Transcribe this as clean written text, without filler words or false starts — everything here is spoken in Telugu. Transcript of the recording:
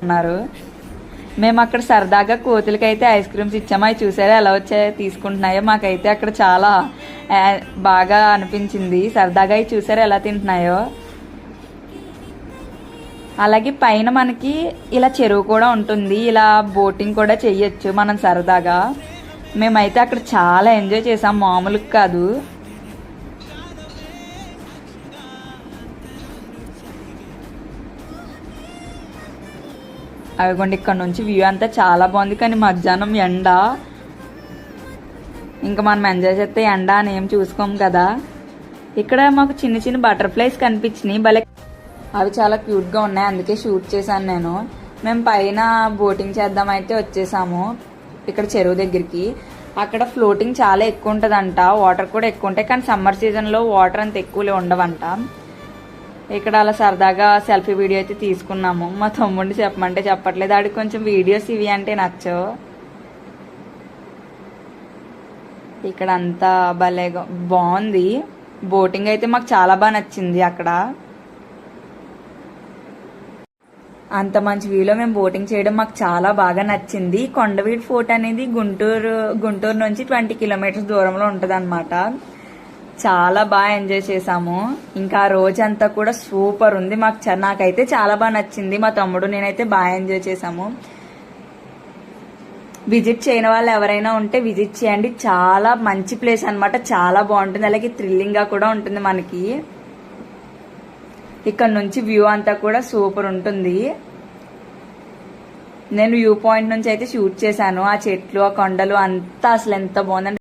ఉన్నారు. మేము అక్కడ సరదాగా కోతులకైతే ఐస్ క్రీమ్స్ ఇచ్చాము. అవి చూసారా ఎలా వచ్చాయో తీసుకుంటున్నాయో. మాకైతే అక్కడ చాలా బాగా అనిపించింది. సరదాగా అవి చూసారా ఎలా తింటున్నాయో. అలాగే పైన మనకి ఇలా చెరువు కూడా ఉంటుంది. ఇలా బోటింగ్ కూడా చెయ్యొచ్చు మనం సరదాగా. మేమైతే అక్కడ చాలా ఎంజాయ్ చేసాం, మామూలుగా కాదు. అవిగోండి ఇక్కడ నుంచి వ్యూ అంతా చాలా బాగుంది. కానీ మధ్యాహ్నం ఎండ, ఇంకా మనం ఎంజాయ్ చేస్తే ఎండ అని ఏం చూసుకోము కదా. ఇక్కడ మాకు చిన్న చిన్న బటర్ఫ్లైస్ కనిపించినాయి భలే. అవి చాలా క్యూట్గా ఉన్నాయి, అందుకే షూట్ చేశాను నేను. మేము పైన బోటింగ్ చేద్దామైతే వచ్చేసాము ఇక్కడ చెరువు దగ్గరికి. అక్కడ ఫ్లోటింగ్ చాలా ఎక్కువ ఉంటుందంట, వాటర్ కూడా ఎక్కువ ఉంటాయి. కానీ సమ్మర్ సీజన్లో వాటర్ అంత ఎక్కువలే ఉండవంట. ఇక్కడ అలా సరదాగా సెల్ఫీ వీడియో అయితే తీసుకున్నాము. మా తమ్ముడిని చెప్పమంటే చెప్పట్లేదు, ఆడికి కొంచెం వీడియోస్ ఇవి అంటే నచ్చవు. ఇక్కడ అంతా భలేగా బాగుంది. బోటింగ్ అయితే మాకు చాలా బాగా నచ్చింది. అక్కడ అంత మంచి వ్యూలో మేము బోటింగ్ చేయడం మాకు చాలా బాగా నచ్చింది. కొండవీడు ఫోర్ట్ అనేది గుంటూరు నుంచి 20 కిలోమీటర్స్ దూరంలో ఉంటుంది అనమాట. చాలా బాగా ఎంజాయ్ చేసాము. ఇంకా ఆ రోజంతా కూడా సూపర్ ఉంది. నాకైతే చాలా బాగా నచ్చింది. మా తమ్ముడు నేనైతే బాగా ఎంజాయ్ చేసాము. విజిట్ చేయని వాళ్ళు ఎవరైనా ఉంటే విజిట్ చేయండి. చాలా మంచి ప్లేస్ అనమాట, చాలా బాగుంటుంది. అలాగే థ్రిల్లింగ్ గా కూడా ఉంటుంది మనకి. ఇక్కడ నుంచి వ్యూ అంతా కూడా సూపర్ ఉంటుంది. నేను వ్యూ పాయింట్ నుంచి అయితే షూట్ చేశాను. ఆ చెట్లు, ఆ కొండలు అంతా అసలు ఎంత బాగుందండి.